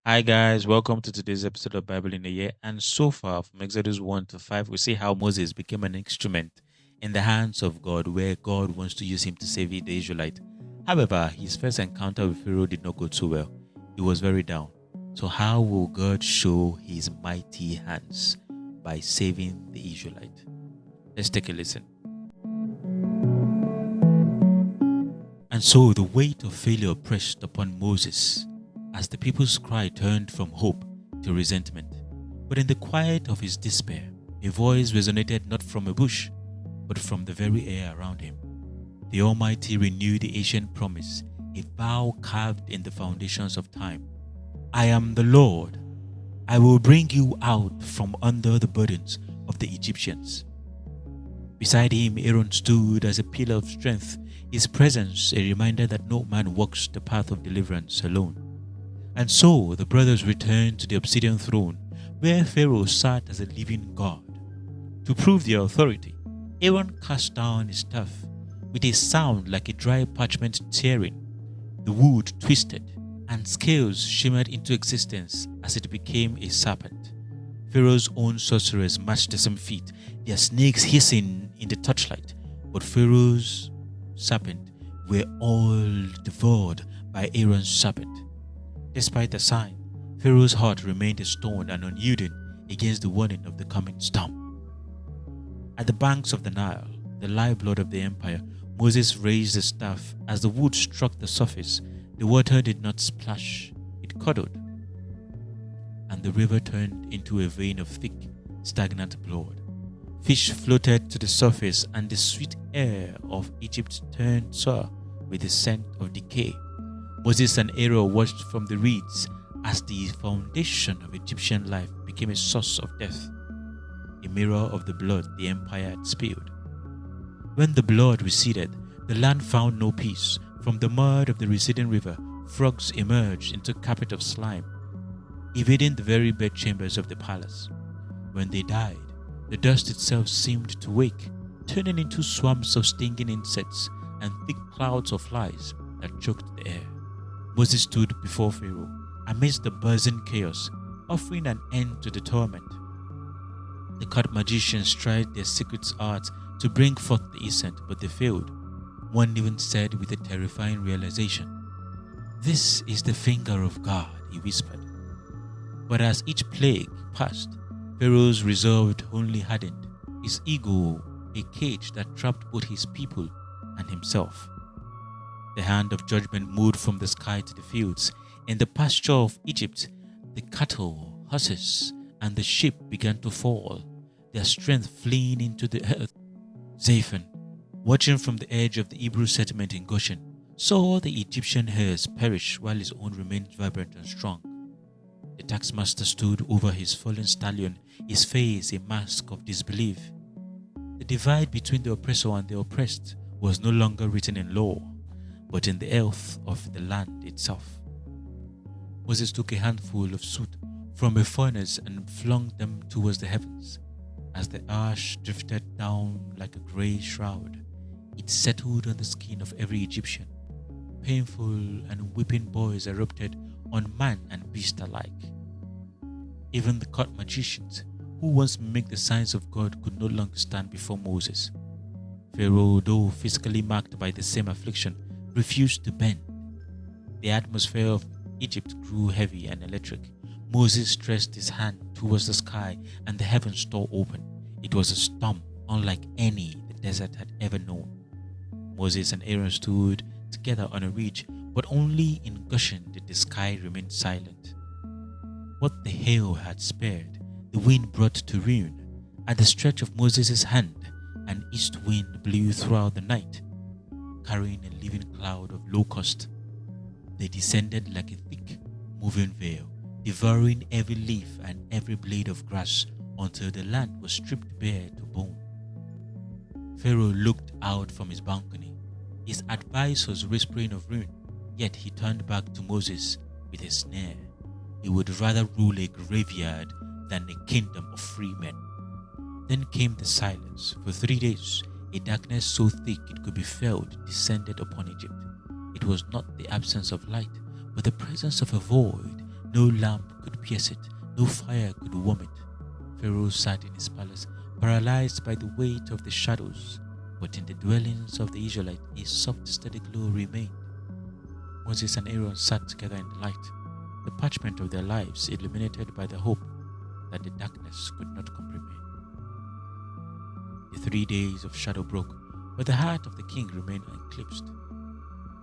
Hi guys, welcome to today's episode of Bible in a Year. And so far, from Exodus 1 to 5, we see how Moses became an instrument in the hands of God, where God wants to use him to save the Israelite. However, his first encounter with Pharaoh did not go too well. He was very down. So, how will God show his mighty hands? By saving the Israelite. Let's take a listen. And so the weight of failure pressed upon Moses as the people's cry turned from hope to resentment. But in the quiet of his despair, a voice resonated not from a bush, but from the very air around him. The Almighty renewed the ancient promise, a vow carved in the foundations of time. I am the Lord. I will bring you out from under the burdens of the Egyptians. Beside him, Aaron stood as a pillar of strength, his presence a reminder that no man walks the path of deliverance alone. And so the brothers returned to the obsidian throne, where Pharaoh sat as a living God. To prove their authority, Aaron cast down his staff with a sound like a dry parchment tearing. The wood twisted, and scales shimmered into existence as it became a serpent. Pharaoh's own sorcerers matched the same feat, their snakes hissing in the touchlight, but Pharaoh's serpent were all devoured by Aaron's serpent. Despite the sign, Pharaoh's heart remained stone and unyielding against the warning of the coming storm. At the banks of the Nile, the lifeblood of the empire, Moses raised the staff. As the wood struck the surface, the water did not splash, it curdled, and the river turned into a vein of thick, stagnant blood. Fish floated to the surface, and the sweet air of Egypt turned sour with the scent of decay. Moses and Aaron watched from the reeds as the foundation of Egyptian life became a source of death, a mirror of the blood the empire had spilled. When the blood receded, the land found no peace. From the mud of the receding river, frogs emerged into a carpet of slime, evading the very bedchambers of the palace. When they died, the dust itself seemed to wake, turning into swarms of stinging insects and thick clouds of flies that choked the air. Moses stood before Pharaoh amidst the buzzing chaos, offering an end to the torment. The court magicians tried their secret art to bring forth the insect, but they failed. One even said with a terrifying realization, "This is the finger of God," he whispered. But as each plague passed, Pharaoh's resolve only hardened, his ego a cage that trapped both his people and himself. The hand of judgment moved from the sky to the fields. In the pasture of Egypt, the cattle, horses, and the sheep began to fall, their strength fleeing into the earth. Zaphon, watching from the edge of the Hebrew settlement in Goshen, saw the Egyptian herds perish while his own remained vibrant and strong. The taxmaster stood over his fallen stallion, his face a mask of disbelief. The divide between the oppressor and the oppressed was no longer written in law, but in the health of the land itself. Moses took a handful of soot from a furnace and flung them towards the heavens. As the ash drifted down like a grey shroud, it settled on the skin of every Egyptian. Painful and weeping boils erupted on man and beast alike. Even the court magicians, who once mimicked the signs of God, could no longer stand before Moses. Pharaoh, though physically marked by the same affliction, refused to bend. The atmosphere of Egypt grew heavy and electric. Moses stretched his hand towards the sky, and the heavens tore open. It was a storm unlike any the desert had ever known. Moses and Aaron stood together on a ridge, but only in Goshen did the sky remain silent. What the hail had spared, the wind brought to ruin. At the stretch of Moses' hand, an east wind blew throughout the night, carrying a living cloud of locust. They descended like a thick, moving veil, devouring every leaf and every blade of grass until the land was stripped bare to bone. Pharaoh looked out from his balcony. His advisors whispering of ruin, yet he turned back to Moses with a sneer. He would rather rule a graveyard than a kingdom of free men. Then came the silence. For 3 days, a darkness so thick it could be felt descended upon Egypt. It was not the absence of light, but the presence of a void, No lamp could pierce it, no fire could warm it. Pharaoh sat in his palace, paralyzed by the weight of the shadows, but in the dwellings of the Israelites a soft, steady glow remained. Moses and Aaron sat together in the light, the parchment of their lives illuminated by the hope that the darkness could not comprehend. The 3 days of shadow broke, but the heart of the king remained unclipsed.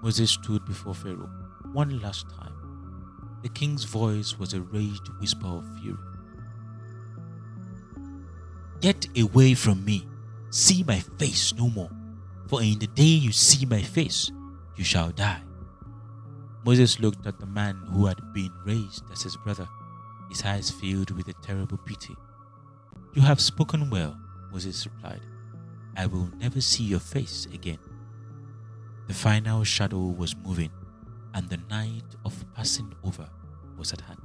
Moses stood before Pharaoh one last time. The king's voice was a raged whisper of fury. "Get away from me! See my face no more! For in the day you see my face, you shall die." Moses looked at the man who had been raised as his brother, his eyes filled with a terrible pity. "You have spoken well," Moses replied. "I will never see your face again." The final shadow was moving, and the night of passing over was at hand.